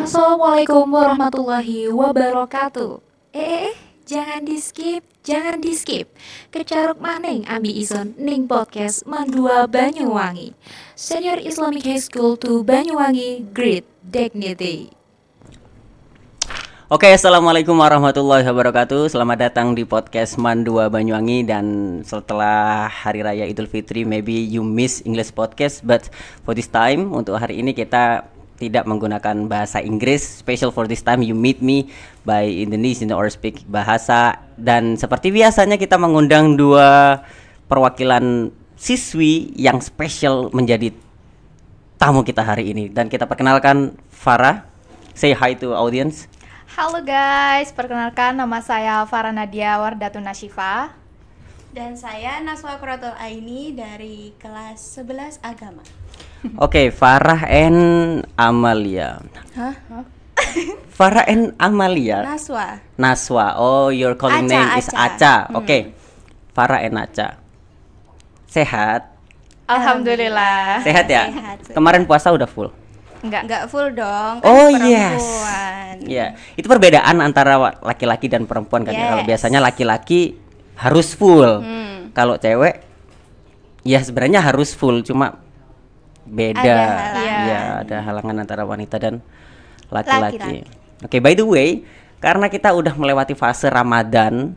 Assalamualaikum warahmatullahi wabarakatuh. Jangan di skip. Kecaruk maning ambi ison ning podcast Mandua Banyuwangi. Senior Islamic High School to Banyuwangi, Great Dignity. Oke, assalamualaikum warahmatullahi wabarakatuh. Selamat datang di podcast Mandua Banyuwangi. Dan setelah Hari Raya Idul Fitri, maybe you miss English podcast, but for this time, untuk hari ini kita tidak menggunakan bahasa Inggris. Special for this time, you meet me by Indonesian or speak bahasa. Dan seperti biasanya kita mengundang dua perwakilan siswi yang spesial menjadi tamu kita hari ini. Dan kita perkenalkan Farah. Say hi to audience. Halo guys, perkenalkan nama saya Farah Nadia Wardatun Nasyifa. Dan saya Naswa Quratul Aini dari kelas 11 Agama. Oke, Farah and Amalia. Hah? Farah and Amalia. Naswa. Oh, your calling Aca, name is Aca. Aca. Oke. Farah and Aca. Sehat? Alhamdulillah. Sehat ya? Sehat. Kemarin puasa udah full. Enggak. Full dong. Oh perempuan. yes. Ya, itu perbedaan antara laki-laki dan perempuan kan ya. Kalau Yes. biasanya laki-laki harus full. Kalau cewek ya sebenarnya harus full, cuma beda. Ada halangan. Ya, ada halangan antara wanita dan laki-laki. Laki-laki. Oke, by the way, karena kita udah melewati fase Ramadan,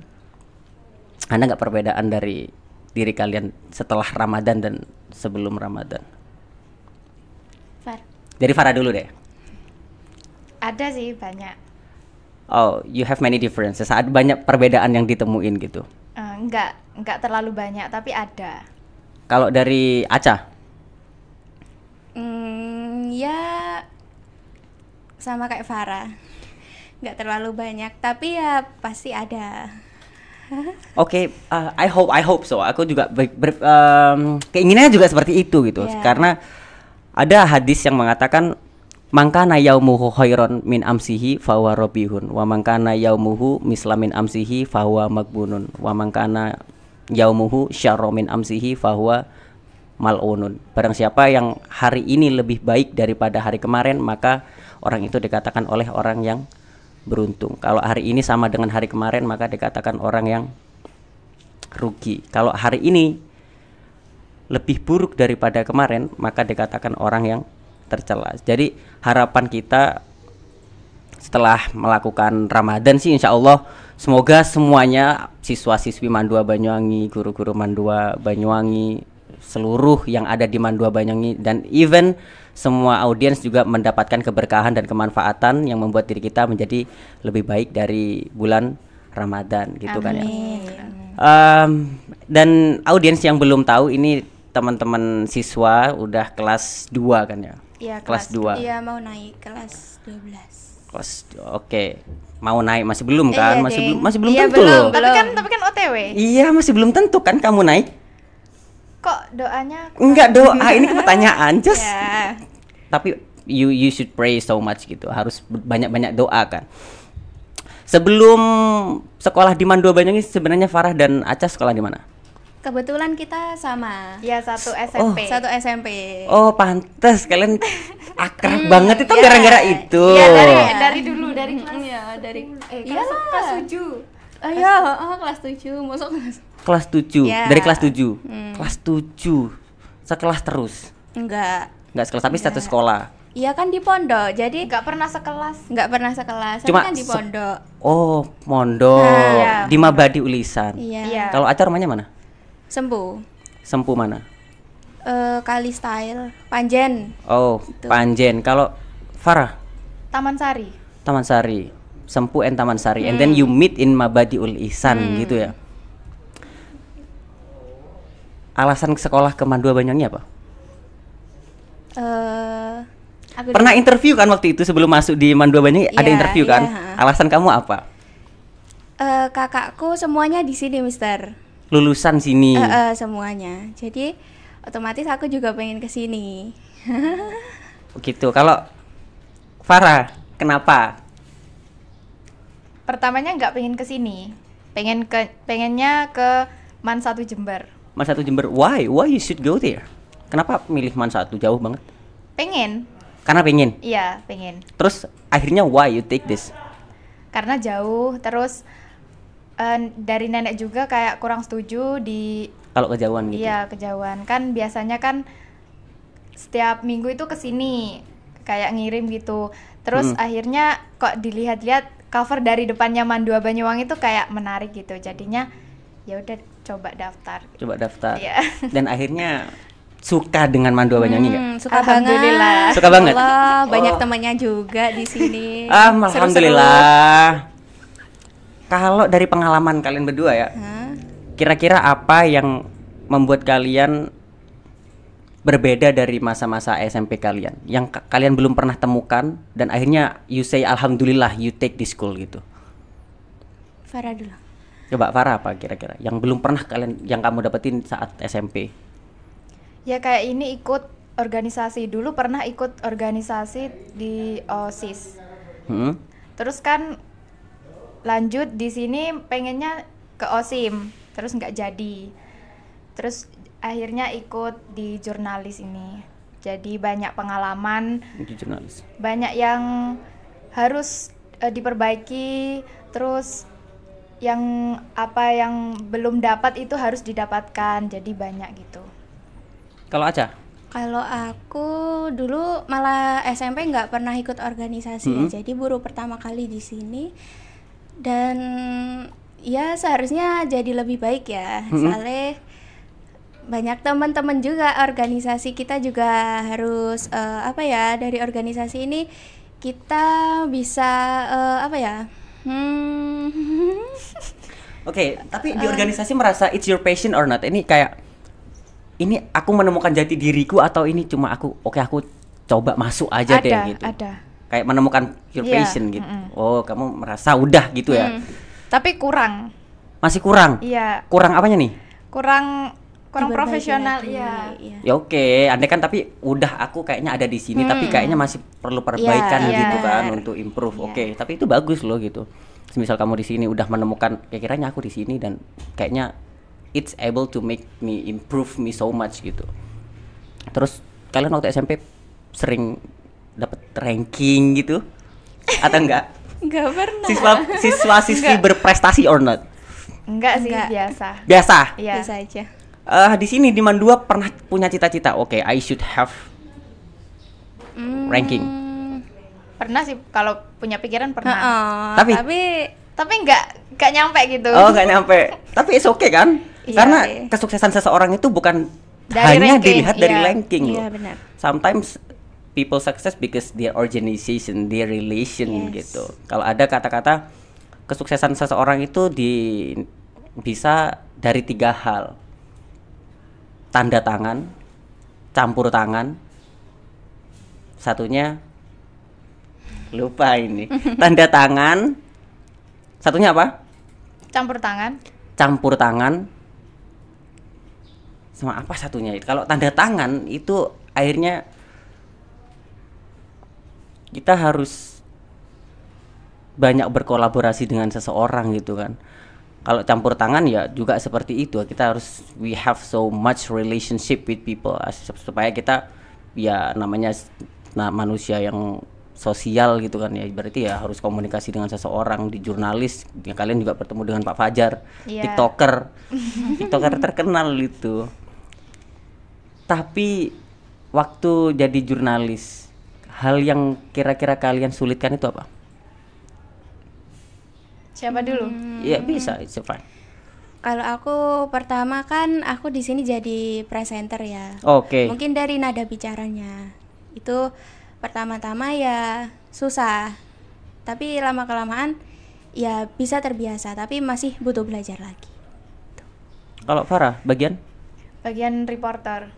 ada nggak perbedaan dari diri kalian setelah Ramadan dan sebelum Ramadan? Far. Dari Farah dulu deh. Ada sih banyak. Oh, you have many differences. Ada banyak perbedaan yang ditemuin gitu. Enggak terlalu banyak tapi ada. Kalau dari Aca? Ya sama kayak Farah. Nggak terlalu banyak, tapi ya pasti ada. Oke, I hope so. Aku juga keinginannya juga seperti itu gitu. Yeah. Karena ada hadis yang mengatakan mangkana yaumuhu khairon min amsihi fahuwa robihun wa mangkana yaumuhu mislamin amsihi fahuwa magbunun wa mangkana yaumuhu syarro min amsihi fahuwa mal'unun. Barang siapa yang hari ini lebih baik daripada hari kemarin, maka orang itu dikatakan oleh orang yang beruntung. Kalau hari ini sama dengan hari kemarin, maka dikatakan orang yang rugi. Kalau hari ini lebih buruk daripada kemarin, maka dikatakan orang yang tercela. Jadi harapan kita setelah melakukan Ramadan sih insya Allah semoga semuanya siswa-siswi Mandua Banyuwangi, guru-guru Mandua Banyuwangi, seluruh yang ada di Mandua Banyuwangi, dan even semua audiens juga mendapatkan keberkahan dan kemanfaatan yang membuat diri kita menjadi lebih baik dari bulan Ramadan gitu. Amin. Kan ya. Dan audiens yang belum tahu, ini teman-teman siswa udah kelas 2 kan ya? Iya, Kelas 2. Iya, mau naik kelas 12. Oke. Mau naik masih belum kan? Iya, masih deh. belum Iya, tentu loh. Tapi kan OTW. Iya, masih belum tentu kan kamu naik? Kok doanya Enggak doa, ini pertanyaan just. Ya. Tapi you should pray so much gitu. Harus banyak-banyak doa kan. Sebelum sekolah di Mandua Banyuwangi, sebenarnya Farah dan Aca sekolah di mana? Kebetulan kita sama. ya satu SMP. Satu SMP. Oh, pantes kalian akrab banget itu gara-gara itu. Iya, dari dulu dari kelas. Iya, dari kelas 7. Iya, kelas 7. Masuk Kelas 7. Ya. Dari kelas 7. Kelas 7. Sekelas terus. Enggak. Enggak sekelas tapi satu sekolah. Iya kan di pondok. Jadi Enggak pernah sekelas. nggak pernah sekelas. Cuma Tapi kan di pondok. Oh, mondok. Nah, iya. Di Mabadi Ulisan. Iya. Kalau Aca rumahnya mana? Sembuh. Sempu mana? Kali Style, Panjen. Oh, Panjen. Kalau Farah, Taman Sari. Taman Sari. Sempu and Taman Sari. And then you meet in Mabadi Ulisan gitu ya. Alasan sekolah ke Mandua Banyuwangi apa? Aku Pernah interview kan waktu itu sebelum masuk di Mandua Banyuwangi, ada Iya, interview kan? iya. Alasan kamu apa? kakakku semuanya di sini, Mister. Lulusan sini. Semuanya. Jadi otomatis aku juga pengen ke sini. Gitu. Kalau Farah, kenapa? Pertamanya nggak pengen ke sini. Pengennya ke Man 1 Jember. Man 1 Jember. Why you should go there? Kenapa milih Man 1? Jauh banget. Pengen. Karena pengen. Iya, pengen. Terus akhirnya why you take this? Karena jauh, terus dari nenek juga kayak kurang setuju di Kalau kejauhan gitu. iya kejauhan. Kan biasanya kan setiap minggu itu kesini kayak ngirim gitu. Terus akhirnya kok dilihat-lihat cover dari depannya Mandua Banyuwangi itu kayak menarik gitu. Jadinya ya udah coba daftar. Coba daftar. Iya. Dan akhirnya suka dengan Mandua Banyuwangi nggak? Suka Alhamdulillah. banget. Suka banget? Allah, banyak temannya juga di sini. Alhamdulillah. Kalau dari pengalaman kalian berdua ya, kira-kira apa yang membuat kalian berbeda dari masa-masa SMP kalian yang kalian belum pernah temukan dan akhirnya you say alhamdulillah you take this school gitu? Farah dulu. Coba Farah, apa kira-kira yang belum pernah yang kamu dapetin saat SMP? Ya kayak ini ikut organisasi. Dulu pernah ikut organisasi di OSIS. Terus kan lanjut di sini pengennya ke OSIM, terus nggak jadi. Terus akhirnya ikut di jurnalis ini. Jadi banyak pengalaman, Di jurnalis. banyak yang harus diperbaiki, terus yang apa yang belum dapat itu harus didapatkan. Jadi banyak gitu. Kalau Aca? Kalau aku dulu malah SMP nggak pernah ikut organisasi ya, jadi baru pertama kali di sini. Dan ya seharusnya jadi lebih baik ya, soalnya banyak teman-teman juga, organisasi kita juga harus apa ya, dari organisasi ini kita bisa apa ya, Oke, tapi di organisasi merasa it's your passion or not? Ini kayak ini aku menemukan jati diriku atau ini cuma aku coba masuk aja deh gitu. Ada. Kayak menemukan your Iya, passion gitu. Oh, kamu merasa udah gitu ya. Tapi kurang. Masih kurang. Iya, Kurang apanya nih? kurang diperbaiki profesional lagi, ya. iya. Ya oke, andai kan tapi udah aku kayaknya ada di sini tapi kayaknya masih perlu perbaikan Iya, gitu iya. kan untuk improve. Oke, tapi itu bagus loh gitu. Semisal kamu di sini udah menemukan kira-kiranya aku di sini dan kayaknya it's able to make me improve me so much gitu. Terus kalian waktu SMP sering dapat ranking gitu atau enggak? Nggak pernah. Siswa-siswi berprestasi or not? Enggak sih, Enggak. biasa. Biasa. Iya. Biasa aja. Di sini di Mandua pernah punya cita-cita. Oke, I should have ranking. Pernah sih kalau punya pikiran pernah. Tapi Tapi enggak nyampe gitu. oh nggak nyampe. Tapi it's okay kan? Iya, Karena iya. kesuksesan seseorang itu bukan Dari hanya ranking, dilihat dari iya. ranking Iya, loh. benar. Sometimes people success because their organization, their relation Yes. gitu. Kalau ada kata-kata kesuksesan seseorang itu bisa dari 3 hal. Tanda tangan, campur tangan, satunya lupa ini. Tanda tangan, satunya apa? Campur tangan. Campur tangan, sama apa satunya? Kalau tanda tangan itu akhirnya kita harus banyak berkolaborasi dengan seseorang gitu kan. Kalau campur tangan ya juga seperti itu, kita harus we have so much relationship with people supaya kita ya namanya manusia yang sosial gitu kan ya, berarti ya harus komunikasi dengan seseorang. Di jurnalis ya, kalian juga bertemu dengan Pak Fajar, Iya. TikToker terkenal itu. Tapi waktu jadi jurnalis, hal yang kira-kira kalian sulitkan itu apa? Siapa dulu? Ya bisa, it's fine. Kalau aku pertama kan aku di sini jadi presenter ya. Oke. Mungkin dari nada bicaranya itu pertama-tama ya susah. Tapi lama-kelamaan ya bisa terbiasa, tapi masih butuh belajar lagi. Kalau Farah, bagian? Bagian reporter.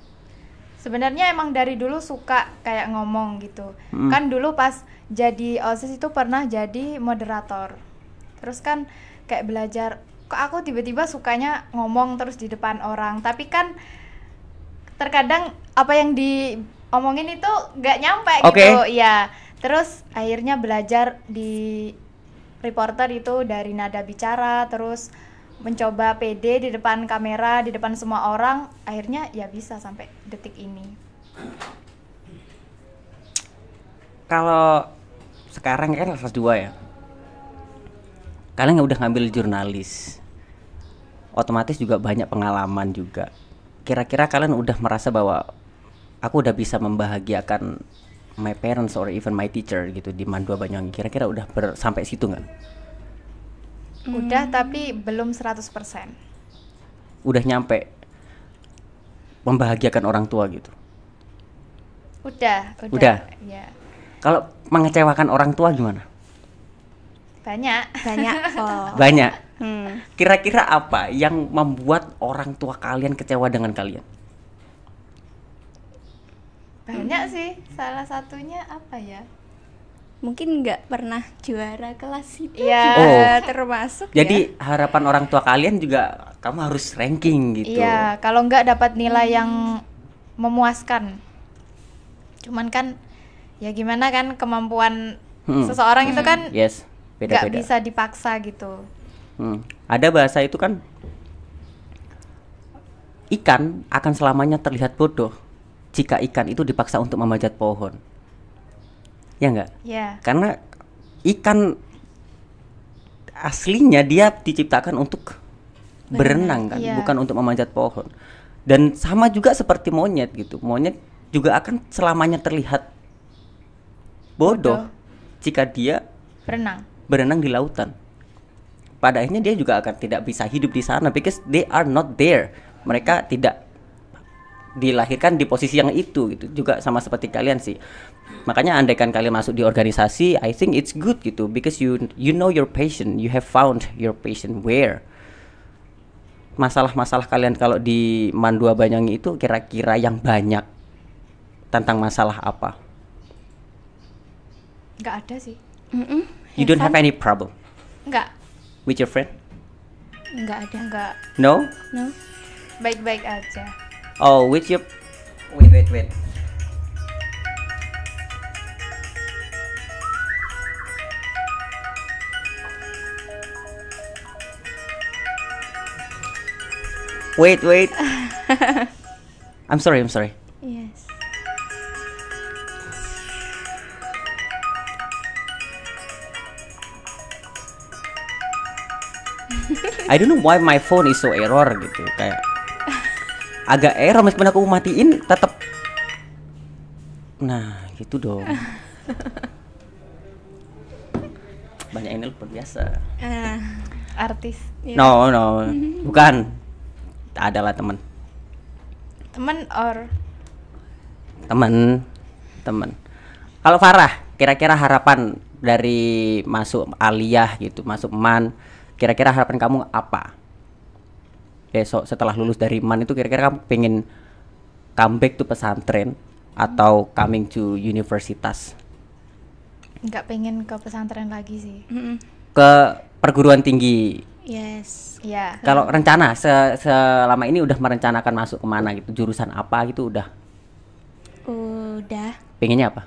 Sebenarnya emang dari dulu suka kayak ngomong gitu. Kan dulu pas jadi OSIS itu pernah jadi moderator. Terus kan kayak belajar, kok aku tiba-tiba sukanya ngomong terus di depan orang. Tapi kan terkadang apa yang diomongin itu nggak nyampe gitu. Iya. Terus akhirnya belajar di reporter itu dari nada bicara, terus mencoba pede di depan kamera, di depan semua orang, akhirnya ya bisa sampai detik ini. kalau sekarang kan kelas 2 ya. Kalian udah ngambil jurnalis. Otomatis juga banyak pengalaman juga. Kira-kira kalian udah merasa bahwa aku udah bisa membahagiakan my parents or even my teacher gitu di MAN 2 Banyuwangi. Kira-kira udah sampai situ nggak? Udah tapi belum 100%. Udah nyampe membahagiakan orang tua gitu. Udah. Ya. Kalau mengecewakan orang tua gimana? Banyak. kok. Banyak. Hmm. Kira-kira apa yang membuat orang tua kalian kecewa dengan kalian? Banyak sih. Salah satunya apa ya? Mungkin nggak pernah juara kelas itu Iya. juga termasuk Jadi harapan orang tua kalian juga kamu harus ranking gitu. Iya, kalau nggak dapat nilai yang memuaskan. Cuman kan ya gimana kan kemampuan seseorang itu kan Yes, nggak beda-beda. bisa dipaksa gitu. Ada bahasa itu kan, ikan akan selamanya terlihat bodoh jika ikan itu dipaksa untuk memanjat pohon. Ya enggak? Ya. Karena ikan aslinya dia diciptakan untuk berenang kan, Iya. bukan untuk memanjat pohon. Dan sama juga seperti monyet gitu. Monyet juga akan selamanya terlihat bodoh jika dia berenang di lautan. Pada akhirnya dia juga akan tidak bisa hidup di sana because they are not there. Mereka tidak dilahirkan di posisi yang itu gitu. Juga sama seperti kalian sih. Makanya andaikan kalian masuk di organisasi, I think it's good gitu because you know your passion, you have found your passion where. Masalah-masalah kalian kalau di MAN 2 Banyuwangi itu kira-kira yang banyak tentang masalah apa? Nggak ada sih. You don't have any problem Nggak with your friend? nggak ada. nggak No? No. baik-baik aja. Oh, with your wait. Wait. I'm sorry. Yes. I don't know why my phone is so error gitu, kayak agak error meskipun aku matiin tetap. Nah, gitu dong. Banyak ini luar biasa. Artis. No, bukan. Adalah teman. Temen or Teman. Kalau Farah, kira-kira harapan dari masuk aliyah gitu, masuk MAN, kira-kira harapan kamu apa? Besok setelah lulus dari MAN itu kira-kira kamu pengen comeback to pesantren atau coming to universitas? nggak pengen ke pesantren lagi sih. Ke perguruan tinggi. Yes. Iya. Kalau rencana selama ini udah merencanakan masuk kemana gitu, jurusan apa gitu udah? Udah. Pengennya apa?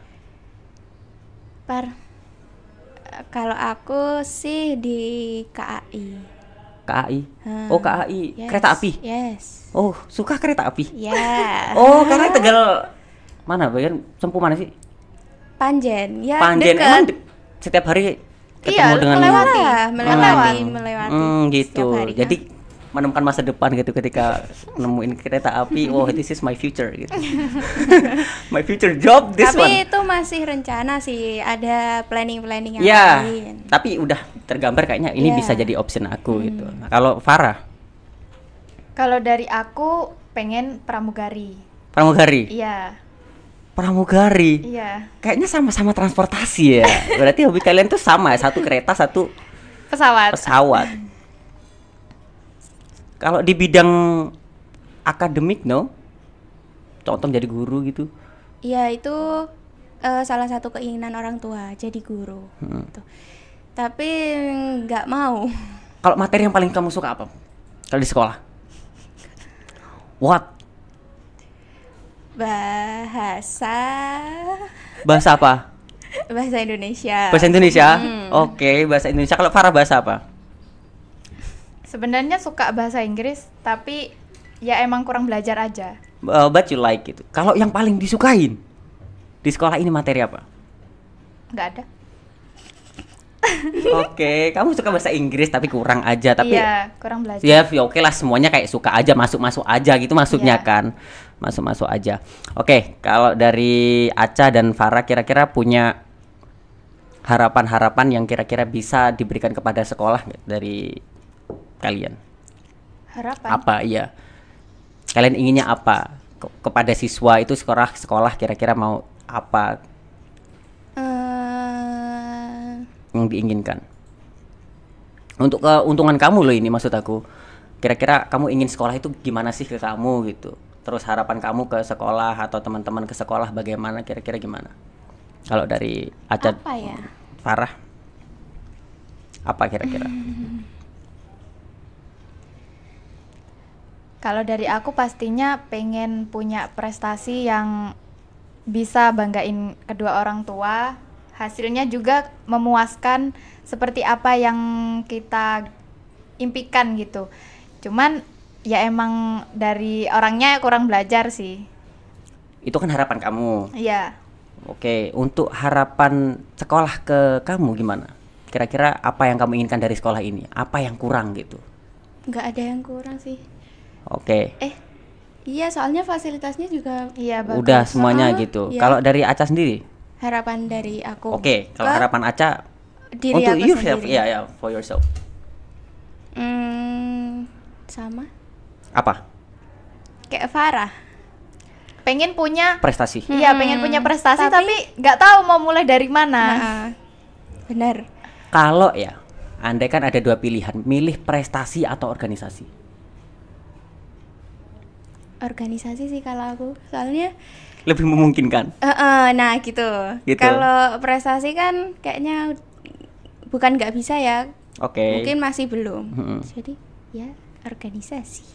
Kalau aku sih di KAI. KAI. Oh, KAI. Yes. Kereta api. Yes. Oh, suka kereta api. Ya. Oh, karena Tegal mana bagian Sempu mana sih? Panjen. Ya, Panjen. deket. Emang setiap hari ketemu Iya, dengan melewati. melewati. gitu. Setiap harinya. Jadi menemukan masa depan gitu ketika nemuin kereta api. Oh, this is my future gitu. My future job this Tapi one. itu masih rencana sih, ada planning yang Ya, lain. tapi udah tergambar kayaknya ini Ya. bisa jadi option aku gitu. Nah, kalau Farah, Kalau dari aku pengen pramugari. pramugari. Iya. Pramugari. Iya. Kayaknya sama-sama transportasi ya. Berarti hobi kalian tuh sama, satu kereta, satu pesawat. Kalau di bidang akademik, no? Contoh jadi guru gitu. Iya, itu salah satu keinginan orang tua jadi guru. Gitu. Tapi nggak mau. Kalau materi yang paling kamu suka apa? Kalau di sekolah? What? Bahasa Apa? bahasa Indonesia. Bahasa Indonesia? Oke, bahasa Indonesia. Kalau Farah bahasa apa? Sebenarnya suka bahasa Inggris, tapi ya emang kurang belajar aja. But you like gitu. Kalau yang paling disukain di sekolah ini materi apa? nggak ada. Oke, kamu suka bahasa Inggris tapi kurang aja, tapi Iya, kurang belajar. ya oke lah, semuanya kayak suka aja, masuk aja gitu maksudnya Iya. kan, masuk aja. Oke, kalau dari Aca dan Farah kira-kira punya harapan-harapan yang kira-kira bisa diberikan kepada sekolah nggak dari kalian? Harapan. Apa iya? Kalian inginnya apa kepada siswa itu, sekolah kira-kira mau apa yang diinginkan? Untuk keuntungan kamu loh ini, maksud aku. Kira-kira kamu ingin sekolah itu gimana sih ke kamu gitu. Terus harapan kamu ke sekolah atau teman-teman ke sekolah bagaimana, kira-kira gimana? Kalau dari Aca, Apa ya? Farah, apa kira-kira? Kalau dari aku pastinya pengen punya prestasi yang bisa banggain kedua orang tua, hasilnya juga memuaskan seperti apa yang kita impikan gitu. Cuman ya emang dari orangnya kurang belajar sih. Itu kan harapan kamu. Iya. Oke, untuk harapan sekolah ke kamu gimana? Kira-kira apa yang kamu inginkan dari sekolah ini? Apa yang kurang gitu? Nggak ada yang kurang sih. Oke. Iya, soalnya fasilitasnya juga Iya, bagus. Udah semuanya Ah, gitu. iya. Kalau dari Aca sendiri? harapan dari aku. Oke, kalau ke harapan Aca diri untuk aku yourself, sendiri. ya for yourself. Sama. Apa? Kayak Farah. Pengen punya Prestasi. Iya, pengen punya prestasi Tapi- tapi nggak tahu mau mulai dari mana. Nah, benar. Kalau ya, andai kan ada dua pilihan, milih prestasi atau organisasi. Organisasi sih kalau aku. Soalnya Lebih memungkinkan. nah gitu. Gitu. Kalau prestasi kan kayaknya bukan nggak bisa ya. Oke. Mungkin masih belum. Mm-mm. Jadi ya organisasi.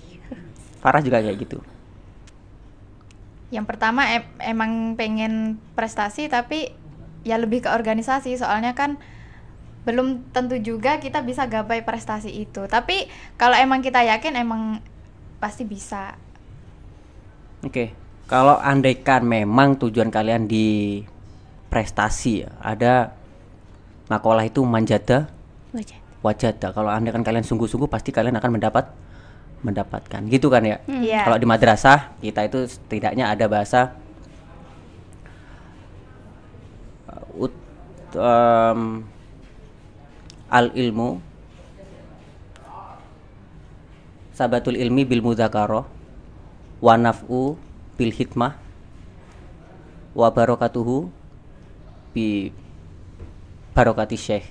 Farah juga kayak gitu. Yang pertama emang pengen prestasi tapi ya lebih ke organisasi, soalnya kan belum tentu juga kita bisa gapai prestasi itu. Tapi kalau emang kita yakin emang pasti bisa. Oke. Kalau andaikan memang tujuan kalian di prestasi ya, ada makalah itu manjada Wajah. wajada. Kalau andaikan kalian sungguh-sungguh pasti kalian akan mendapatkan gitu kan ya. Iya. Kalau di madrasah kita itu setidaknya ada bahasa al ilmu sabatul ilmi bil mudzakarah wa naf'u bil hikmah wa barakatuhu bi barakati syekh.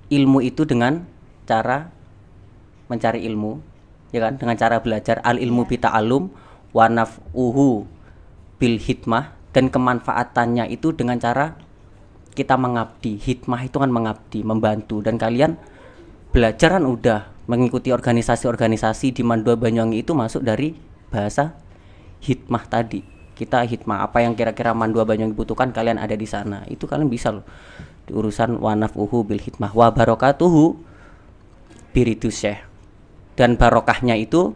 Ilmu itu dengan cara mencari ilmu, ya kan, dengan cara belajar. Al ilmu bi ta'allum wa naf'uhu bil hikmah, dan kemanfaatannya itu dengan cara kita mengabdi. Hikmah itu kan mengabdi, membantu. Dan kalian belajar kan udah mengikuti organisasi-organisasi di Mandua Banyuwangi, itu masuk dari bahasa hikmah tadi. Kita hikmah apa yang kira-kira Mandua Banyuwangi butuhkan, kalian ada di sana. Itu kalian bisa loh di urusan wa naf'uhu bil hikmah wa barakatuhu biridu syekh. Dan barokahnya itu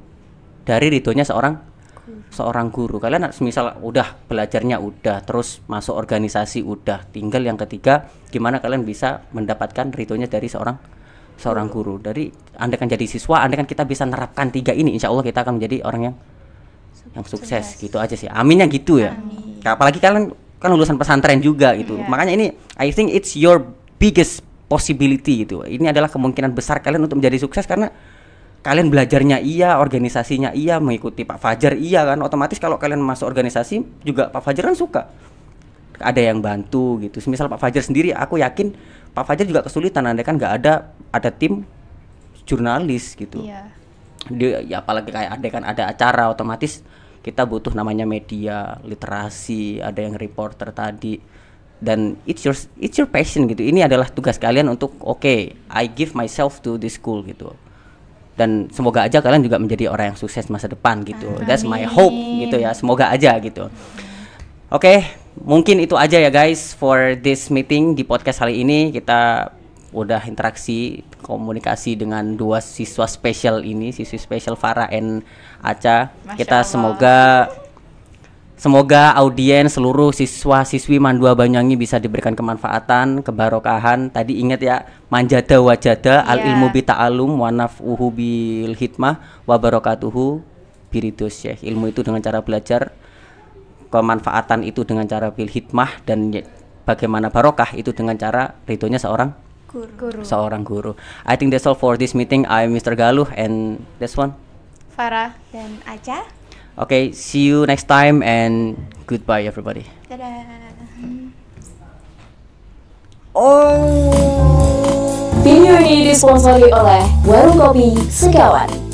dari ridhonya seorang guru. Kalian misal udah belajarnya udah, terus masuk organisasi udah, tinggal yang ketiga gimana kalian bisa mendapatkan ridhonya dari seorang guru. Dari andaikan jadi siswa, andaikan kita bisa nerapkan tiga ini, insya Allah kita akan menjadi orang yang sukses. Gitu aja sih, aminnya gitu ya. Apalagi kalian kan lulusan pesantren juga gitu. Iya. Makanya ini I think it's your biggest possibility gitu. Ini adalah kemungkinan besar kalian untuk menjadi sukses karena kalian belajarnya iya, organisasinya iya, mengikuti Pak Fajar iya kan. Otomatis kalau kalian masuk organisasi juga Pak Fajar kan suka. Ada yang bantu gitu. Misal Pak Fajar sendiri, aku yakin Pak Fajar juga kesulitan andai kan nggak ada tim jurnalis gitu. Iya. Ya apalagi kayak andai kan ada acara, otomatis kita butuh namanya media, literasi, ada yang reporter tadi. Dan it's your passion gitu. Ini adalah tugas kalian untuk I give myself to this school gitu. Dan semoga aja kalian juga menjadi orang yang sukses masa depan gitu. That's my hope gitu ya. Semoga aja gitu. Mungkin itu aja ya guys for this meeting di podcast kali ini. Kita udah interaksi komunikasi dengan dua siswa spesial ini, siswi spesial Farah and Aca. Masya Kita Allah. semoga Semoga audiens seluruh siswa-siswi Mandua Banyuwangi bisa diberikan kemanfaatan, kebarokahan. Tadi ingat ya, manjada wajada al ilmu bi ta'alum wa naf'uhu bil hikmah wa barakatuhu biridus syekh. Ilmu itu dengan cara belajar, kemanfaatan itu dengan cara bil hikmah, dan bagaimana barokah itu dengan cara ridhonya seorang guru. I think that's all for this meeting. I'm Mr. Galuh and this one Farah Dan Aca. Okay, see you next time and goodbye everybody. Dadah. Video ini disponsori oleh Warung Kopi Segawan.